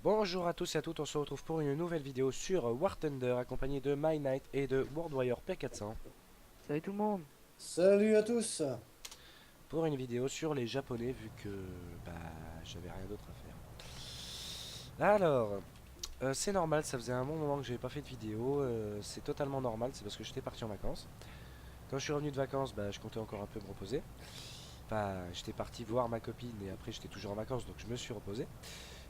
Bonjour à tous et à toutes, on se retrouve pour une nouvelle vidéo sur War Thunder accompagné de My Knight et de World Warrior P400 Salut tout le monde. Salut à tous. pour une vidéo sur les japonais vu que bah j'avais rien d'autre à faire. Alors, c'est normal, ça faisait un bon moment que j'avais pas fait de vidéo, c'est totalement normal, c'est parce que j'étais parti en vacances. Quand je suis revenu de vacances, bah je comptais encore un peu me reposer. Enfin, j'étais parti voir ma copine et après j'étais toujours en vacances donc je me suis reposé.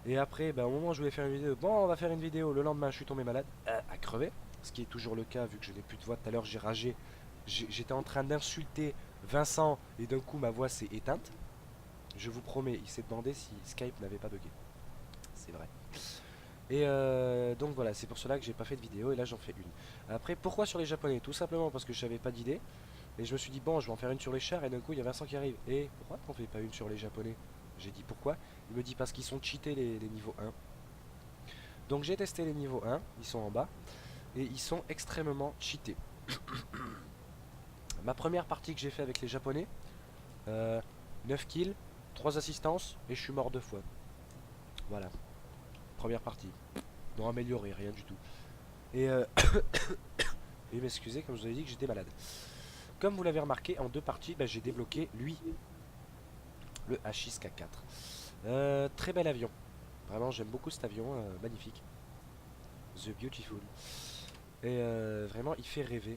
Et après, bah, au moment où je voulais faire une vidéo, bon, on va faire une vidéo. Le lendemain, je suis tombé malade, à crever. Ce qui est toujours le cas, vu que je n'ai plus de voix. Tout à l'heure, j'ai ragé. J'étais en train d'insulter Vincent et d'un coup, ma voix s'est éteinte. Je vous promets, il s'est demandé si Skype n'avait pas bugué. C'est vrai. Et donc voilà, c'est pour cela que j'ai pas fait de vidéo et là j'en fais une. Après, pourquoi sur les japonais? Tout simplement parce que je n'avais pas d'idée. Et je me suis dit, bon, je vais en faire une sur les chars et d'un coup, il y a Vincent qui arrive. Et pourquoi t'en fais pas une sur les japonais? J'ai dit pourquoi? Il me dit parce qu'ils sont cheatés les niveaux 1. Donc j'ai testé les niveaux 1, ils sont en bas, et ils sont extrêmement cheatés. Ma première partie que j'ai fait avec les japonais, euh, 9 kills, 3 assistances, et je suis mort 2 fois. Voilà, première partie. Non amélioré, rien du tout. Et et m'excusez, comme je vous avais dit que j'étais malade. Comme vous l'avez remarqué, en 2 parties, bah, j'ai débloqué lui, le H6K4. Très bel avion. Vraiment, j'aime beaucoup cet avion, magnifique. The Beautiful. Et vraiment, il fait rêver.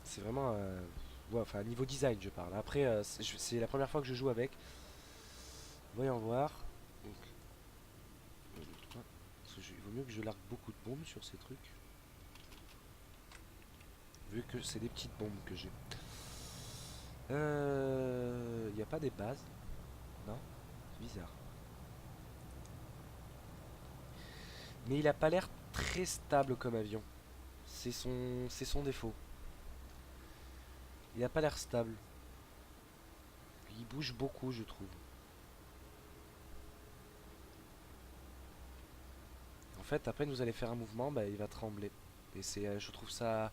C'est vraiment ouais, enfin niveau design je parle. Après c'est la première fois que je joue avec. Voyons voir. Donc, il vaut mieux que je largue beaucoup de bombes sur ces trucs. Vu que c'est des petites bombes que j'ai. Il n'y a pas des bases. Non. C'est bizarre. Mais il a pas l'air très stable comme avion. C'est son défaut. Il a pas l'air stable. Il bouge beaucoup je trouve. En fait, à peine vous allez faire un mouvement, bah, il va trembler. Et je trouve ça,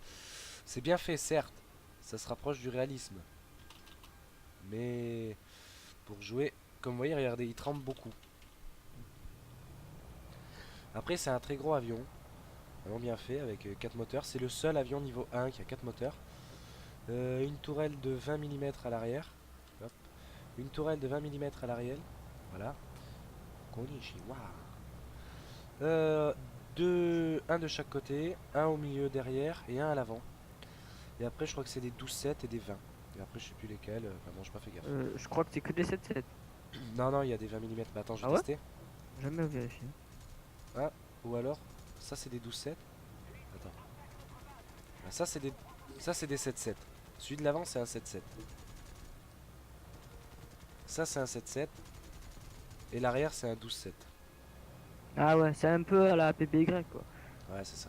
c'est bien fait, certes. Ça se rapproche du réalisme. Mais pour jouer, comme vous voyez, regardez, il tremble beaucoup. Après, c'est un très gros avion. Vraiment bien fait, avec 4 moteurs. C'est le seul avion niveau 1 qui a 4 moteurs. Une tourelle de 20 mm à l'arrière. Hop. Une tourelle de 20 mm à l'arrière. Voilà. Konnichiwa. Euh, un de chaque côté, un au milieu derrière et un à l'avant. Et après, je crois que c'est des 12-7 et des 20. Et après, je sais plus lesquels. Enfin, bon, j'ai pas fait gaffe. Je crois que c'est que des 7-7. Non, non, il y a des 20 mm. Bah, attends, je vais Ah ouais? tester. Jamais vérifié. Ah, ou alors, ça, c'est des 12-7. Attends. Ah, ça, c'est des 7-7. Celui de l'avant, c'est un 7-7. Ça, c'est un 7-7. Et l'arrière, c'est un 12-7. Ah ouais, c'est un peu à la PPY quoi. Ouais, c'est ça.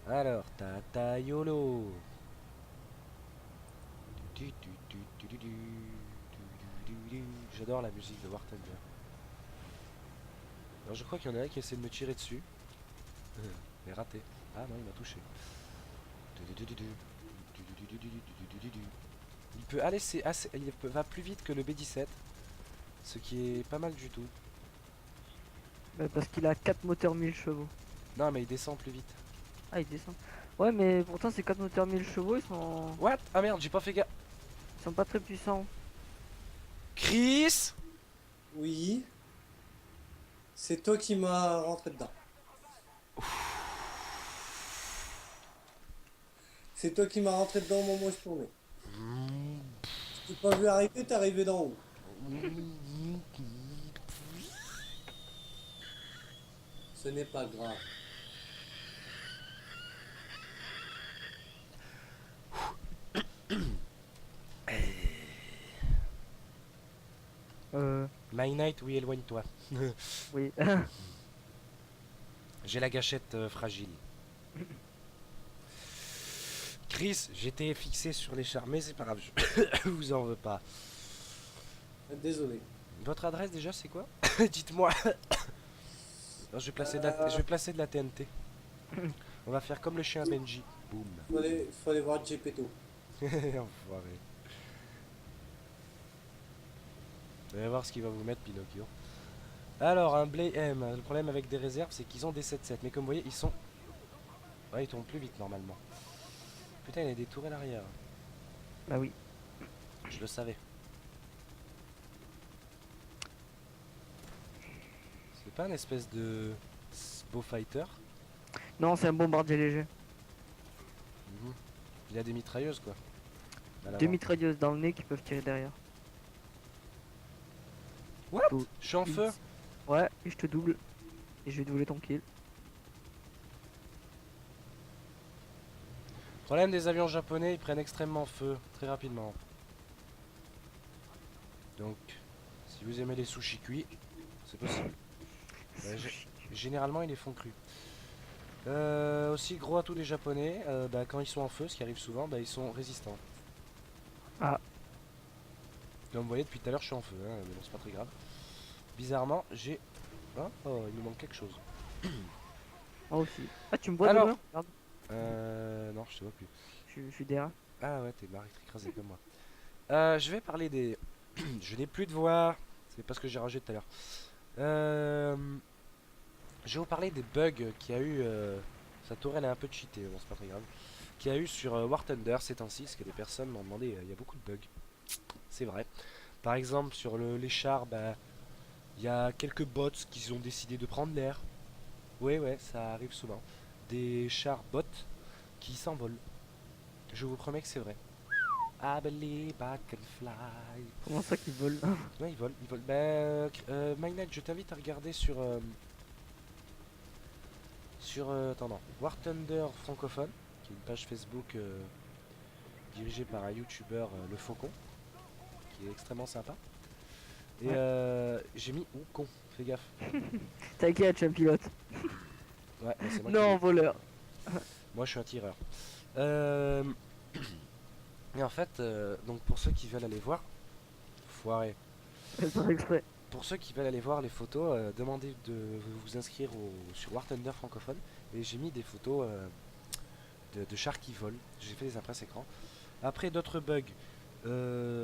Alors, Tata YOLO. J'adore la musique de War Thunder. Alors, je crois qu'il y en a un qui essaie de me tirer dessus. Mais raté. Ah non, il m'a touché. Il peut aller, va plus vite que le B17, ce qui est pas mal du tout. Parce qu'il a 4 moteurs 1000 chevaux. Non, mais il descend plus vite. Ah, il descend. Ouais, mais pourtant, ces 4 moteurs 1000 chevaux, What? Ah merde, j'ai pas fait gaffe. ils sont pas très puissants. Chris? Oui, c'est toi qui m'as rentré dedans. C'est toi qui m'as rentré dedans au moment où je tournais. Je t'ai pas vu arriver, t'es arrivé d'en haut. Ce n'est pas grave. Euh, My Knight, oui, éloigne-toi. oui. J'ai la gâchette fragile. Chris, j'étais fixé sur les chars, mais c'est pas grave, je vous en veux pas. Désolé. Votre adresse déjà, c'est quoi? Dites-moi. Alors, je vais placer de la TNT. On va faire comme le chien Benji. Boum. Faut aller voir Gepetto. Enfoiré. Vous allez voir ce qu'il va vous mettre, Pinocchio. Alors, un Blade M, le problème avec des réserves, c'est qu'ils ont des 7-7. Mais comme vous voyez, ils sont... Ouais, ils tournent plus vite normalement. Putain, il y a des tourelles arrière. Bah oui. Je le savais. C'est pas une espèce de... beau fighter? Non, c'est un bombardier léger. Mhm. Il a des mitrailleuses, quoi. À Deux l'avant. mitrailleuses dans le nez qui peuvent tirer derrière. What? Faut- Je suis en feu. Ouais, et je te double. Et je vais doubler ton kill. Problème des avions japonais, ils prennent extrêmement feu, très rapidement. Donc, si vous aimez les sushis cuits, c'est possible. Ouais, généralement, ils les font crus. Aussi, gros atout des japonais, bah, quand ils sont en feu, ce qui arrive souvent, bah, ils sont résistants. Ah. Comme vous voyez, depuis tout à l'heure, je suis en feu, hein, mais bon, c'est pas très grave. Bizarrement, j'ai... Hein, oh, il nous manque quelque chose. Moi aussi. Ah, tu me vois Alors. de loin? Regarde, Non, je te vois plus. je suis derrière. Ah ouais, t'es marre, écrasé comme moi. Je vais parler des... Je n'ai plus de voix, c'est parce que j'ai rangé tout à l'heure. Je vais vous parler des bugs qu'il y a eu... Sa tourelle est un peu cheatée, bon c'est pas très grave. Qu'il y a eu sur War Thunder ces temps-ci, parce que des personnes m'ont demandé, il y a beaucoup de bugs. C'est vrai. Par exemple, sur les chars, bah, il y a quelques bots qui ont décidé de prendre l'air. Ouais, ça arrive souvent. Des chars bots qui s'envolent. Je vous promets que c'est vrai. I believe I can fly. Comment ça qu'ils volent? Ouais, ils volent, ils volent. Bah, Mindnet, je t'invite à regarder attends, non, War Thunder francophone, qui est une page Facebook dirigée par un YouTuber, Le Faucon, qui est extrêmement sympa. Et Ouais. j'ai mis Wukong, fais gaffe. T'inquiète, je suis un pilote. Ouais, bah, c'est moi Non, voleur. Moi, je suis un tireur. Euh, Et en fait, donc pour ceux qui veulent aller voir, foiré. Fais pas exprès. Pour ceux qui veulent aller voir les photos, demandez de vous inscrire sur War Thunder francophone. Et j'ai mis des photos de chars qui volent. J'ai fait des impresses écran. Après, d'autres bugs.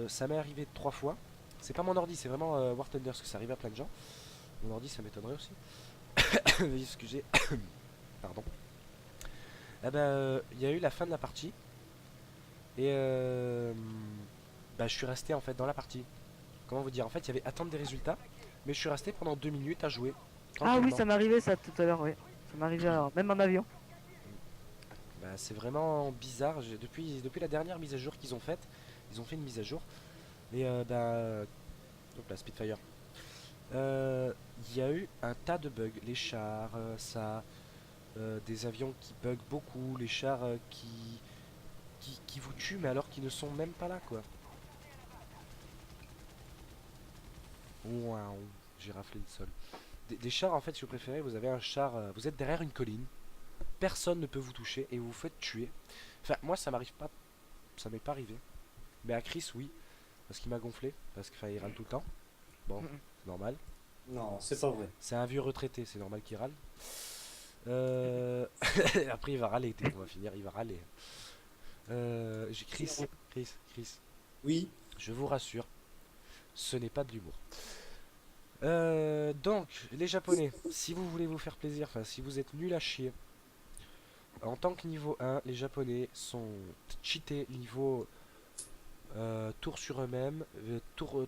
Ça m'est arrivé 3 fois. C'est pas mon ordi, c'est vraiment War Thunder, parce que ça arrive à plein de gens. Mon ordi, ça m'étonnerait aussi. Veuillez excuser. Pardon. Eh ben, il y a eu la fin de la partie. Et bah, je suis resté en fait dans la partie. Comment vous dire? En fait, il y avait attendre des résultats. Mais je suis resté pendant 2 minutes à jouer. Ah oui, Tranquillement. ça m'arrivait ça tout à l'heure, oui. Ça m'arrivait alors, même en avion. Bah, c'est vraiment bizarre. Depuis la dernière mise à jour qu'ils ont faite, ils ont fait une mise à jour. Et bah. Hop là, Spitfire. Il y a eu un tas de bugs. Les chars, des avions qui bug beaucoup. Les chars qui vous tuent, mais alors qu'ils ne sont même pas là, quoi. Waouh, j'ai raflé le sol. Des chars, en fait, si vous préférez, vous avez un char. Vous êtes derrière une colline. Personne ne peut vous toucher et vous vous faites tuer. Enfin, moi, ça m'arrive pas. Ça m'est pas arrivé. Mais à Chris, oui. Parce qu'il m'a gonflé. Parce qu'il râle tout le temps. Bon, c'est normal. Non, c'est pas vrai. C'est un vieux retraité, c'est normal qu'il râle. Après, il va râler. On va finir, il va râler. J'ai Chris. Oui. Je vous rassure, ce n'est pas de l'humour. Donc, les Japonais, si vous voulez vous faire plaisir, enfin, si vous êtes nul à chier, en tant que niveau 1, les Japonais sont cheatés niveau tour sur eux-mêmes,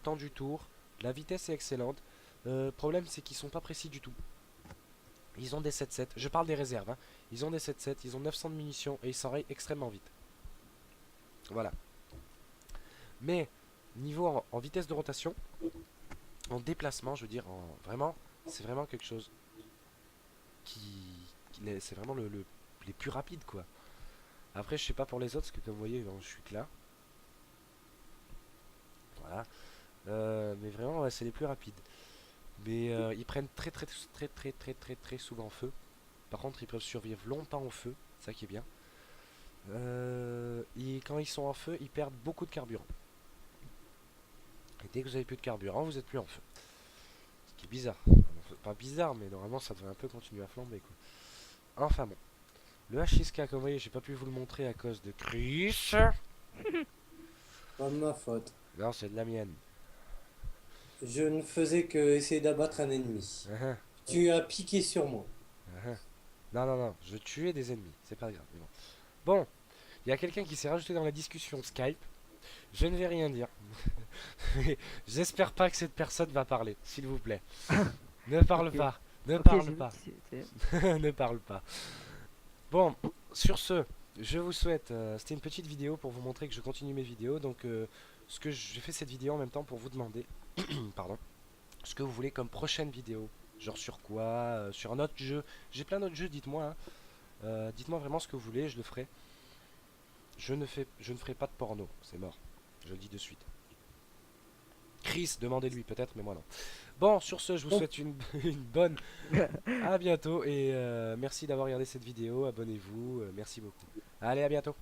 temps du tour, la vitesse est excellente. Problème, c'est qu'ils sont pas précis du tout. Ils ont des 7-7, je parle des réserves, hein. Ils ont des 7-7, ils ont 900 de munitions et ils s'enrayent extrêmement vite. Voilà. Mais, niveau en vitesse de rotation, en déplacement, je veux dire, vraiment, c'est vraiment quelque chose c'est vraiment les plus rapides, quoi. Après, je sais pas pour les autres, parce que comme vous voyez, je suis que là. Voilà. Mais vraiment, ouais, c'est les plus rapides. Mais ils prennent très souvent feu. Par contre, ils peuvent survivre longtemps au feu, c'est ça qui est bien. Et quand ils sont en feu, ils perdent beaucoup de carburant. Et dès que vous avez plus de carburant, vous êtes plus en feu. Ce qui est bizarre. Enfin, pas bizarre, mais normalement ça devrait un peu continuer à flamber, quoi. Enfin bon. Le H6K, comme vous voyez, j'ai pas pu vous le montrer à cause de Chris. Pas de ma faute. Non, c'est de la mienne. Je ne faisais que essayer d'abattre un ennemi. Ah, Tu as piqué sur moi. ah. Non, non, non, je tuais des ennemis, c'est pas grave. Mais bon, bon, il y a quelqu'un qui s'est rajouté dans la discussion Skype. Je ne vais rien dire. J'espère pas que cette personne va parler, s'il vous plaît. Ne parle Ok. pas, ne Ok, parle j'ai vu pas, qui c'était. ne parle pas. Bon, sur ce, je vous souhaite. C'était une petite vidéo pour vous montrer que je continue mes vidéos. Donc, j'ai fait cette vidéo en même temps pour vous demander, pardon, ce que vous voulez comme prochaine vidéo. Genre sur quoi, sur un autre jeu. J'ai plein d'autres jeux, dites-moi, hein. Dites-moi vraiment ce que vous voulez, je le ferai. Je ne ferai pas de porno, c'est mort. Je le dis de suite. Chris, demandez-lui peut-être, mais moi non. Bon, sur ce, je vous Bon, souhaite une bonne. À bientôt et merci d'avoir regardé cette vidéo. Abonnez-vous, merci beaucoup. Allez, à bientôt.